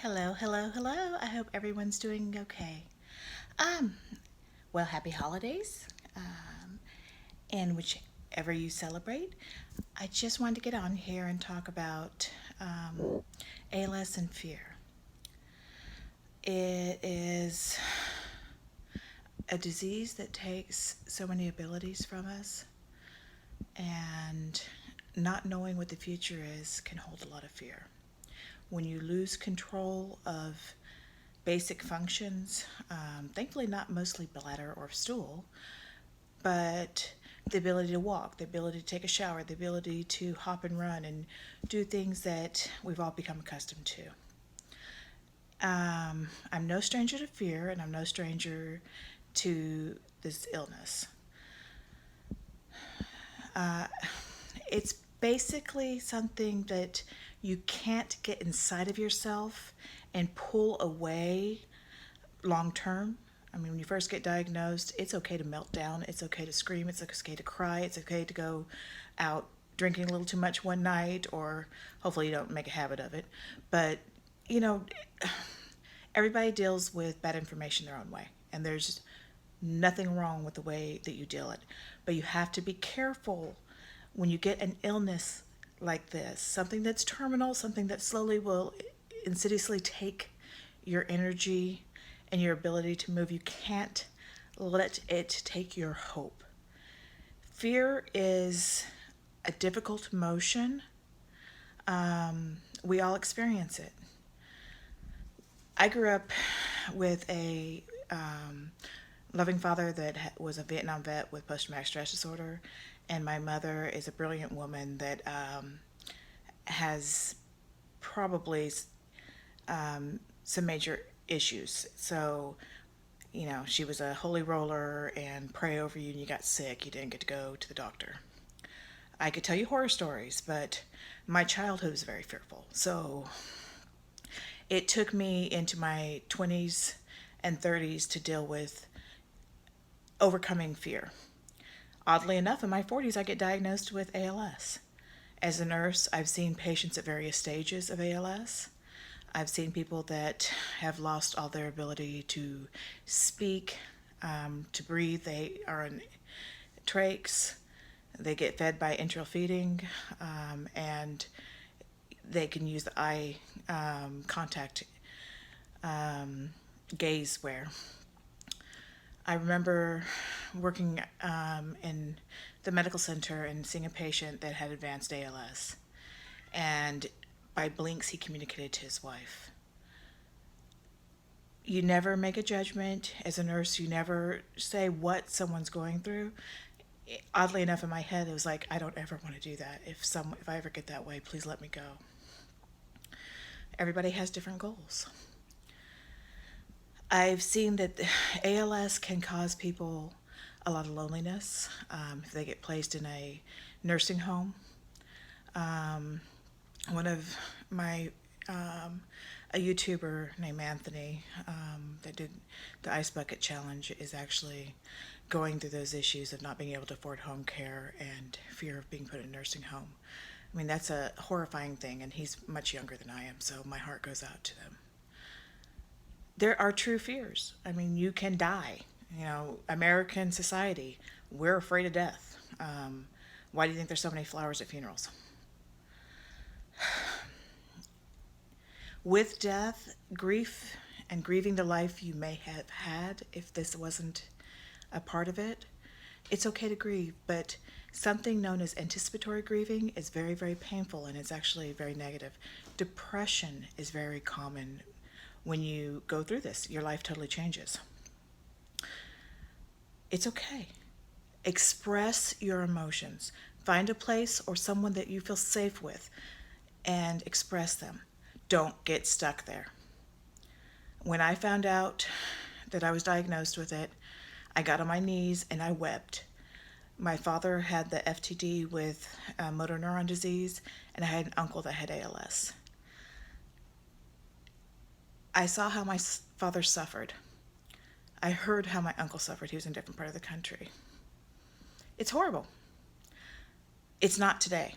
Hello, hello, hello. I hope everyone's doing okay. Um, well, happy holidays, and whichever you celebrate. I just wanted to get on here and talk about ALS and fear. It is a disease that takes so many abilities from us, and not knowing what the future is can hold a lot of fear. When you lose control of basic functions, thankfully not mostly bladder or stool, but the ability to walk, the ability to take a shower, the ability to hop and run and do things that we've all become accustomed to. I'm no stranger to fear, and I'm no stranger to this illness. It's basically something that you can't get inside of yourself and pull away long term. I mean, when you first get diagnosed, it's okay to melt down, it's okay to scream, it's okay to cry, it's okay to go out drinking a little too much one night, or hopefully you don't make a habit of it. But, you know, everybody deals with bad information their own way, and there's nothing wrong with the way that you deal it. But you have to be careful when you get an illness like this, something that's terminal, something that slowly will insidiously take your energy and your ability to move. You can't let it take your hope. Fear is a difficult emotion. We all experience it. I grew up with a loving father that was a Vietnam vet with post-traumatic stress disorder, and my mother is a brilliant woman that has probably some major issues. So, she was a holy roller and pray over you and you got sick. You didn't get to go to the doctor. I could tell you horror stories, but my childhood was very fearful. So it took me into my 20s and 30s to deal with overcoming fear. Oddly enough, in my 40s, I get diagnosed with ALS. As a nurse, I've seen patients at various stages of ALS. I've seen people that have lost all their ability to speak, to breathe. They are in trachs. They get fed by enteral feeding, and they can use the eye contact gaze wear. I remember working in the medical center and seeing a patient that had advanced ALS. And by blinks, he communicated to his wife. You never make a judgment. As a nurse, you never say what someone's going through. Oddly enough, in my head, it was like, I don't ever want to do that. If I ever get that way, please let me go. Everybody has different goals. I've seen that ALS can cause people a lot of loneliness if they get placed in a nursing home. One of my a YouTuber named Anthony that did the Ice Bucket Challenge is actually going through those issues of not being able to afford home care and fear of being put in a nursing home. I mean, that's a horrifying thing, and he's much younger than I am, so my heart goes out to them. There are true fears. I mean, you can die. American society, we're afraid of death. Why do you think there's so many flowers at funerals? With death, grief, and grieving the life you may have had if this wasn't a part of it, it's okay to grieve, but something known as anticipatory grieving is very, very painful, and it's actually very negative. Depression is very common when you go through this. Your life totally changes. It's okay. Express your emotions. Find a place or someone that you feel safe with and express them. Don't get stuck there. When I found out that I was diagnosed with it, I got on my knees and I wept. My father had the FTD with motor neuron disease, and I had an uncle that had ALS. I saw how my father suffered. I heard how my uncle suffered. He was in a different part of the country. It's horrible. It's not today.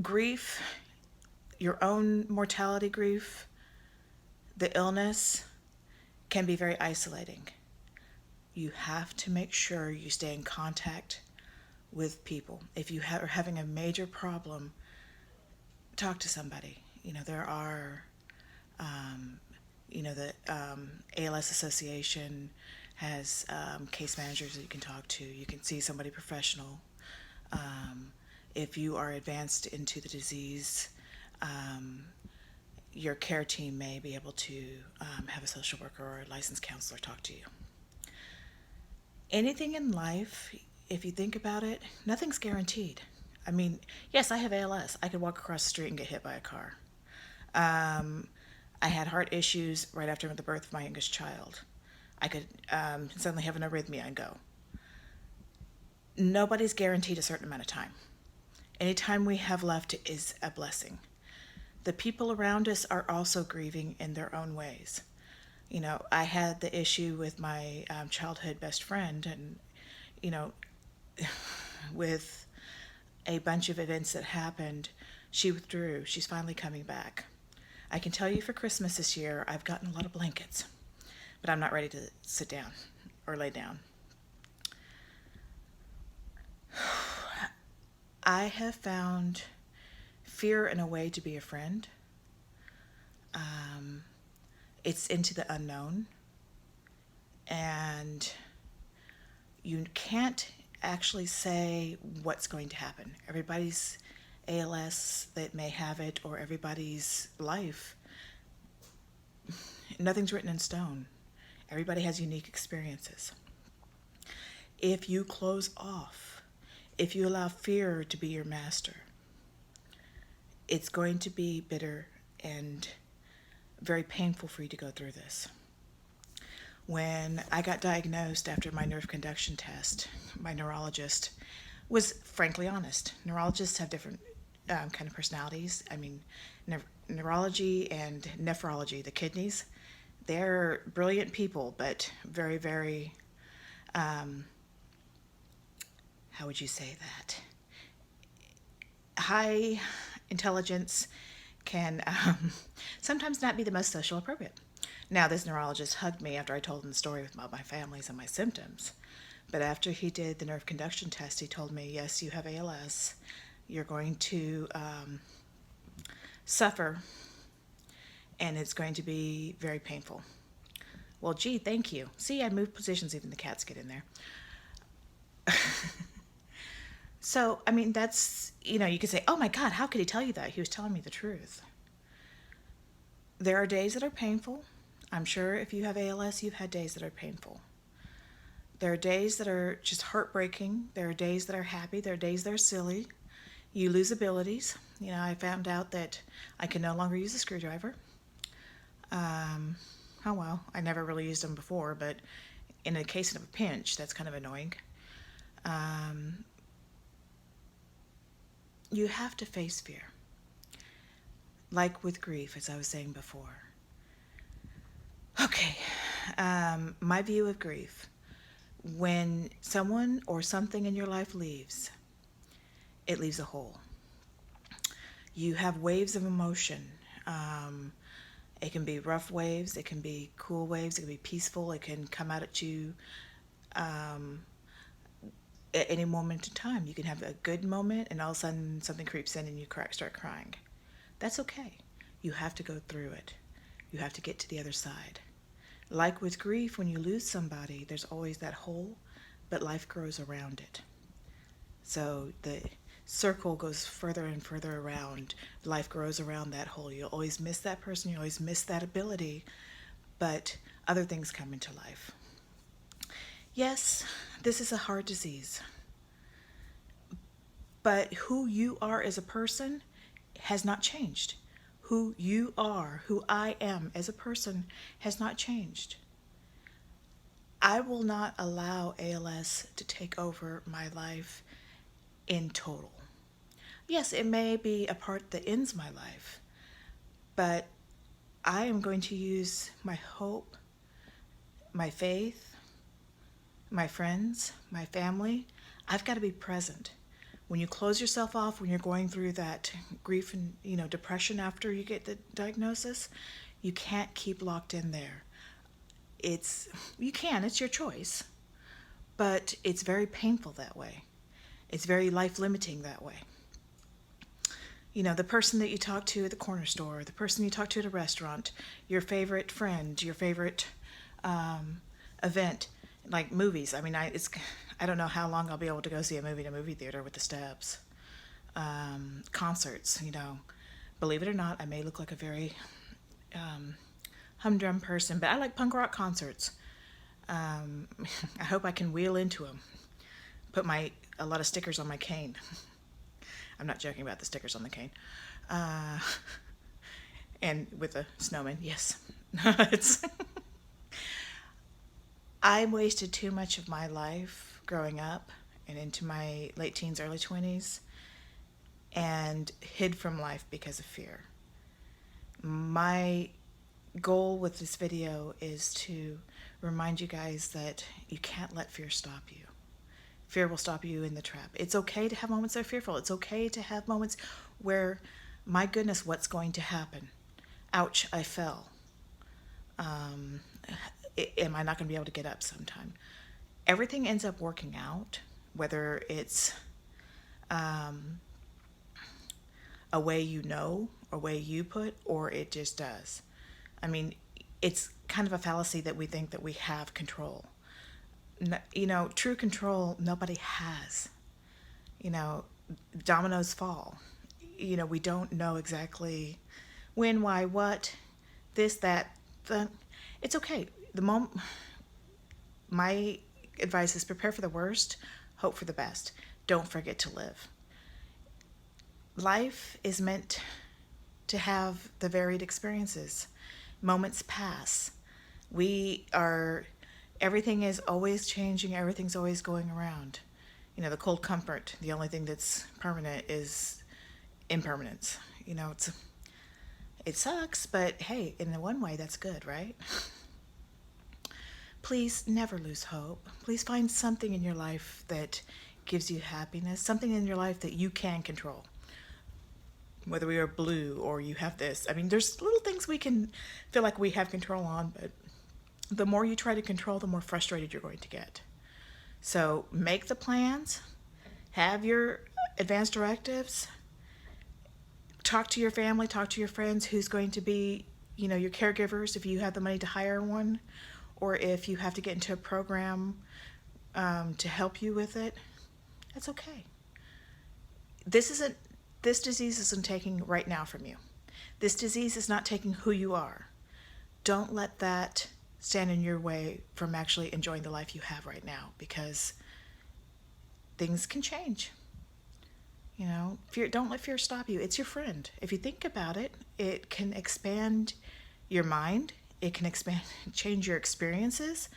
Grief your own mortality grief, the illness can be very isolating. You have to make sure you stay in contact with people. If you are having a major problem, talk to somebody. There are, the ALS Association has case managers that you can talk to. You can see somebody professional. If you are advanced into the disease, your care team may be able to have a social worker or a licensed counselor talk to you. Anything in life, if you think about it, nothing's guaranteed. I mean, yes, I have ALS. I could walk across the street and get hit by a car. I had heart issues right after the birth of my youngest child. I could suddenly have an arrhythmia and go. Nobody's guaranteed a certain amount of time. Any time we have left is a blessing. The people around us are also grieving in their own ways. I had the issue with my childhood best friend, and, with a bunch of events that happened, she withdrew. She's finally coming back. I can tell you for Christmas this year, I've gotten a lot of blankets, but I'm not ready to sit down or lay down. I have found fear in a way to be a friend. It's into the unknown, and you can't actually say what's going to happen. Everybody's ALS that may have it, or everybody's life, nothing's written in stone. Everybody has unique experiences. If you close off, if you allow fear to be your master, it's going to be bitter and very painful for you to go through this. When I got diagnosed after my nerve conduction test, my neurologist was frankly honest. Neurologists have different kind of personalities. I mean, neurology and nephrology, the kidneys, they're brilliant people, but very, very, how would you say that? High intelligence can sometimes not be the most social appropriate. Now, this neurologist hugged me after I told him the story about my families and my symptoms. But after he did the nerve conduction test, he told me, yes, you have ALS. You're going to suffer, and it's going to be very painful. Well, gee, thank you. See, I moved positions, even the cats get in there. So, I mean, that's, you could say, oh my God, how could he tell you that? He was telling me the truth. There are days that are painful. I'm sure if you have ALS, you've had days that are painful. There are days that are just heartbreaking. There are days that are happy. There are days that are silly. You lose abilities. I found out that I can no longer use a screwdriver. Oh well, I never really used them before, but in a case of a pinch, that's kind of annoying. You have to face fear. Like with grief, as I was saying before. Okay, my view of grief. When someone or something in your life leaves, it leaves a hole. You have waves of emotion. It can be rough waves, it can be cool waves, it can be peaceful, it can come out at you at any moment in time. You can have a good moment, and all of a sudden something creeps in and you start crying. That's okay. You have to go through it. You have to get to the other side. Like with grief, when you lose somebody, there's always that hole, but life grows around it. So the circle goes further and further around. Life grows around that hole. You'll always miss that person. You always miss that ability, but other things come into life. Yes, this is a hard disease, but who you are as a person has not changed. Who you are, who I am as a person has not changed. I will not allow ALS to take over my life in total. Yes, it may be a part that ends my life, but I am going to use my hope, my faith, my friends, my family. I've got to be present. When you close yourself off, when you're going through that grief and, depression after you get the diagnosis, you can't keep locked in there. It's your choice, but it's very painful that way. It's very life limiting that way. The person that you talk to at the corner store, the person you talk to at a restaurant, your favorite friend, your favorite event, like movies. I mean, I don't know how long I'll be able to go see a movie in a movie theater with the steps. Concerts, believe it or not, I may look like a very humdrum person, but I like punk rock concerts. I hope I can wheel into them. Put a lot of stickers on my cane. I'm not joking about the stickers on the cane. And with a snowman, yes. I wasted too much of my life growing up and into my late teens, early 20s, and hid from life because of fear. My goal with this video is to remind you guys that you can't let fear stop you. Fear will stop you in the trap. It's okay to have moments that are fearful. It's okay to have moments where, my goodness, what's going to happen? Ouch, I fell. Am I not going to be able to get up sometime? Everything ends up working out, whether it's a way a way you put, or it just does. I mean, it's kind of a fallacy that we think that we have control. True control, nobody has. Dominoes fall. We don't know exactly when, why, what, this, that, the. It's okay. My advice is prepare for the worst, hope for the best. Don't forget to live. Life is meant to have the varied experiences. Moments pass. Everything is always changing, everything's always going around. The cold comfort, the only thing that's permanent is impermanence. It sucks, but hey, in the one way, that's good, right? Please never lose hope. Please find something in your life that gives you happiness, something in your life that you can control. Whether we are blue or you have this. I mean, there's little things we can feel like we have control on, but the more you try to control, the more frustrated you're going to get. So make the plans, have your advance directives, talk to your family, talk to your friends who's going to be, your caregivers if you have the money to hire one, or if you have to get into a program to help you with it. That's okay. This disease isn't taking right now from you. This disease is not taking who you are. Don't let that stand in your way from actually enjoying the life you have right now, because things can change. Don't let fear stop you. It's your friend. If you think about it, it can expand your mind. It can change your experiences,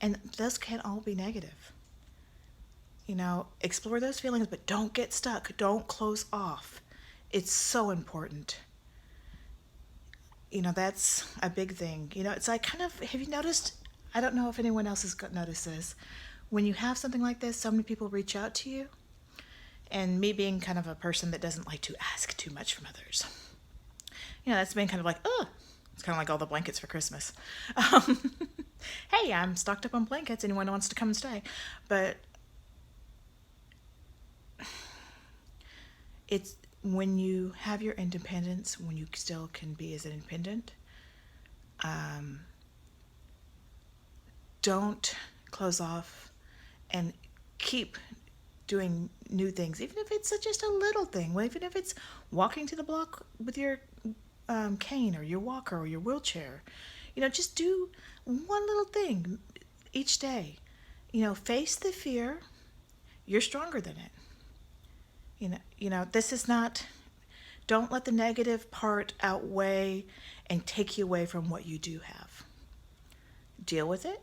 and those can't all be negative. Explore those feelings, but don't get stuck. Don't close off. It's so important. That's a big thing. It's like have you noticed, I don't know if anyone else has noticed this, when you have something like this, so many people reach out to you, and me being kind of a person that doesn't like to ask too much from others, that's been kind of like, it's kind of like all the blankets for Christmas. Hey, I'm stocked up on blankets, anyone wants to come and stay. But it's when you have your independence, when you still can be as independent, don't close off and keep doing new things, even if it's just a little thing, even if it's walking to the block with your cane or your walker or your wheelchair. Just do one little thing each day. Face the fear. You're stronger than it. This is not, don't let the negative part outweigh and take you away from what you do have. Deal with it.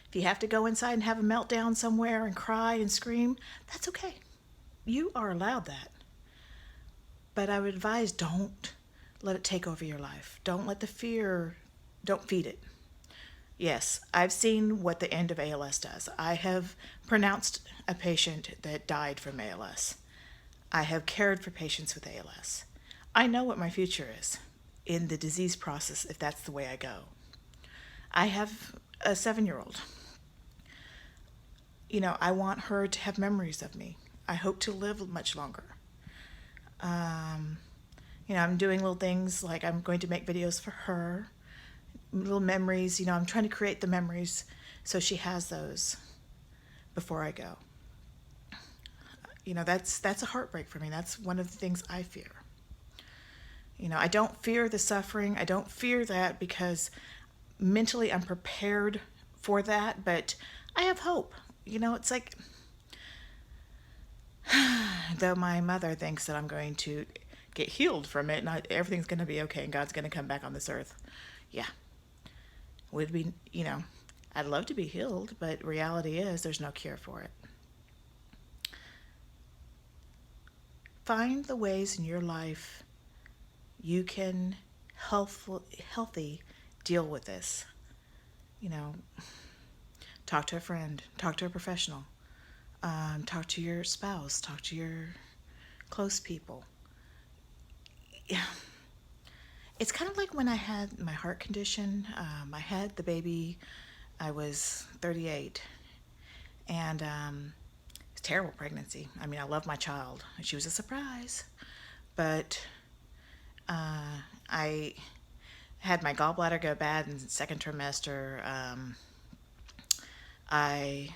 If you have to go inside and have a meltdown somewhere and cry and scream, that's okay. You are allowed that. But I would advise, don't let it take over your life. Don't let the fear, don't feed it. Yes, I've seen what the end of ALS does. I have pronounced a patient that died from ALS. I have cared for patients with ALS. I know what my future is in the disease process if that's the way I go. I have a 7-year-old. I want her to have memories of me. I hope to live much longer. Um, I'm doing little things like I'm going to make videos for her, little memories. I'm trying to create the memories so she has those before I go. That's a heartbreak for me. That's one of the things I fear. I don't fear the suffering. I don't fear that because mentally I'm prepared for that, but I have hope. It's like, though my mother thinks that I'm going to get healed from it and everything's going to be okay and God's going to come back on this earth. Yeah. Would be, I'd love to be healed, but reality is there's no cure for it. Find the ways in your life you can healthy deal with this. Talk to a friend, talk to a professional, talk to your spouse, talk to your close people. Yeah. It's kind of like when I had my heart condition. I had the baby. I was 38, and it's a terrible pregnancy. I mean, I love my child. She was a surprise, but I had my gallbladder go bad in the second trimester. I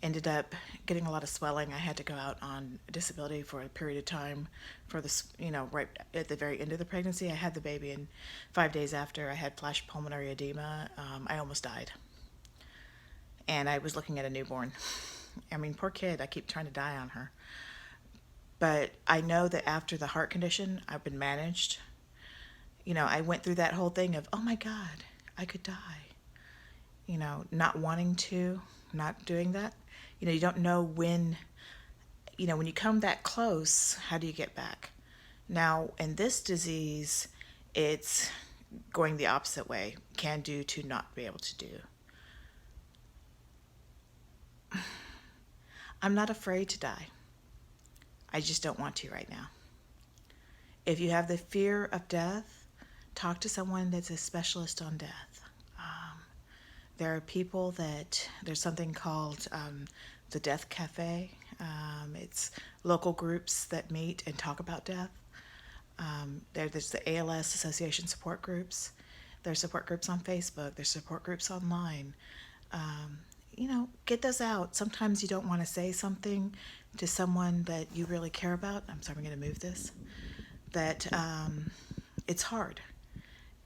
ended up getting a lot of swelling. I had to go out on disability for a period of time for this, right at the very end of the pregnancy. I had the baby, and 5 days after, I had flash pulmonary edema. I almost died. And I was looking at a newborn. I mean, poor kid. I keep trying to die on her. But I know that after the heart condition, I've been managed. I went through that whole thing of, oh my God, I could die. Not wanting to, not doing that. You don't know when you come that close, how do you get back? Now, in this disease, it's going the opposite way. Can do to not be able to do. I'm not afraid to die. I just don't want to right now. If you have the fear of death, talk to someone that's a specialist on death. There are people there's something called the Death Cafe. It's local groups that meet and talk about death. There's the ALS Association support groups. There's support groups on Facebook. There's support groups online. Get those out. Sometimes you don't want to say something to someone that you really care about. I'm sorry, I'm going to move this. That it's hard.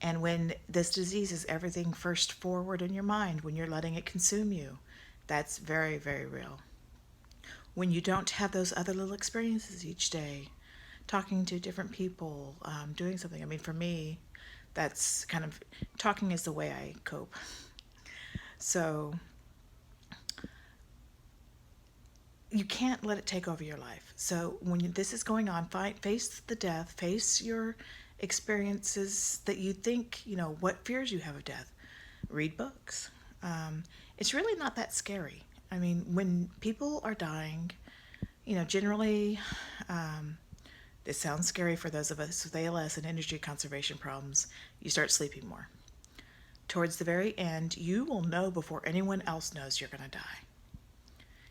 And when this disease is everything first forward in your mind, when you're letting it consume you, that's very, very real. When you don't have those other little experiences each day, talking to different people, doing something. I mean, for me, that's kind of, talking is the way I cope. So you can't let it take over your life. So when this is going on, face the death, face your experiences that you think, what fears you have of death. Read books. It's really not that scary. I mean, when people are dying, generally, this sounds scary for those of us with ALS and energy conservation problems, you start sleeping more. Towards the very end, you will know before anyone else knows you're going to die.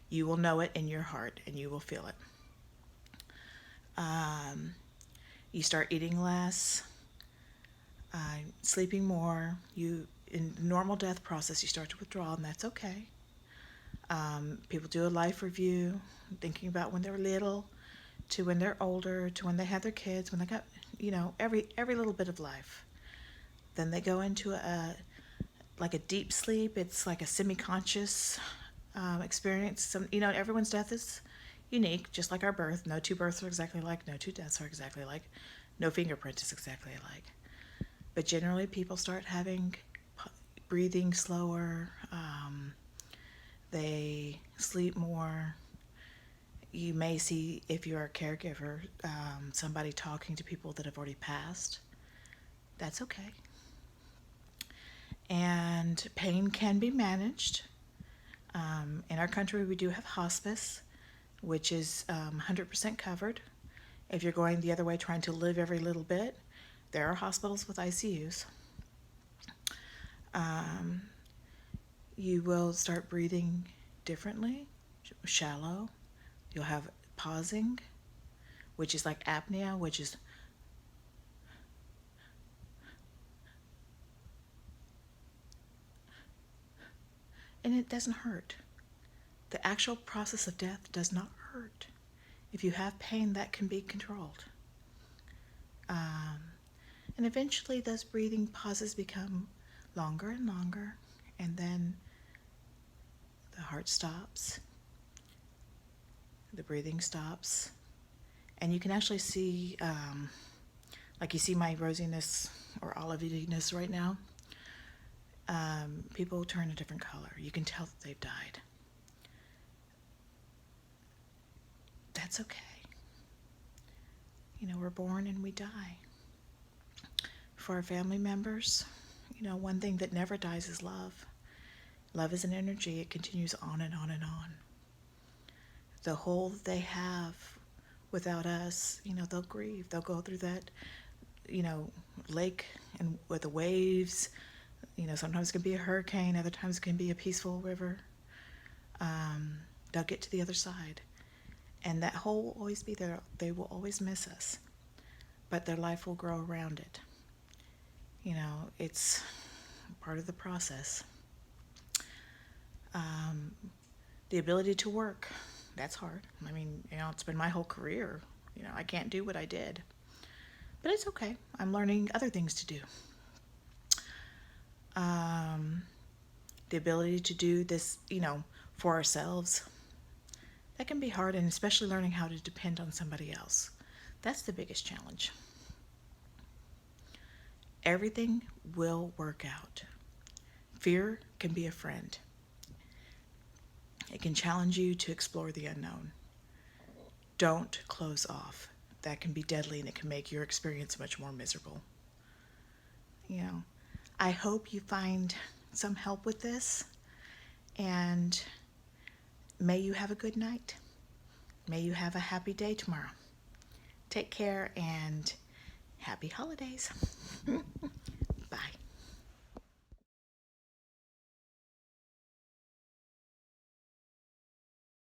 You will know it in your heart, and you will feel it. You start eating less, sleeping more. In the normal death process, you start to withdraw, and that's okay. People do a life review, thinking about when they're little, to when they're older, to when they have their kids, when they got, every little bit of life. Then they go into a deep sleep. It's like a semi-conscious experience. Everyone's death is unique, just like our birth. No two births are exactly alike. No two deaths are exactly alike. No fingerprint is exactly alike. But generally, people start having breathing slower. They sleep more. You may see, if you're a caregiver, somebody talking to people that have already passed. That's okay. And pain can be managed. In our country, we do have hospice, which is 100% covered. If you're going the other way, trying to live every little bit, there are hospitals with ICUs. You will start breathing differently, shallow. You'll have pausing, which is like apnea, which is and it doesn't hurt. The actual process of death does not hurt. If you have pain, that can be controlled. And eventually those breathing pauses become longer and longer, and then the heart stops, the breathing stops, and you can actually see, like you see my rosiness or oliviness right now, people turn a different color. You can tell that they've died. That's okay. You know, we're born and we die. For our family members, you know, one thing that never dies is love. Love is an energy. It continues on and on and on. The hole that they have without us, you know, they'll grieve. They'll go through that, you know, lake and with the waves. You know, sometimes it can be a hurricane. Other times it can be a peaceful river. They'll get to the other side. And that hole will always be there. They will always miss us. But their life will grow around it. You know, it's part of the process. The ability to work, that's hard. I mean, you know, it's been my whole career. You know, I can't do what I did. But it's okay. I'm learning other things to do. The ability to do this, you know, for ourselves, that can be hard, and especially learning how to depend on somebody else. That's the biggest challenge. Everything will work out. Fear can be a friend. It can challenge you to explore the unknown. Don't close off. That can be deadly, and it can make your experience much more miserable. You know, I hope you find some help with this, and may you have a good night. May you have a happy day tomorrow. Take care and happy holidays.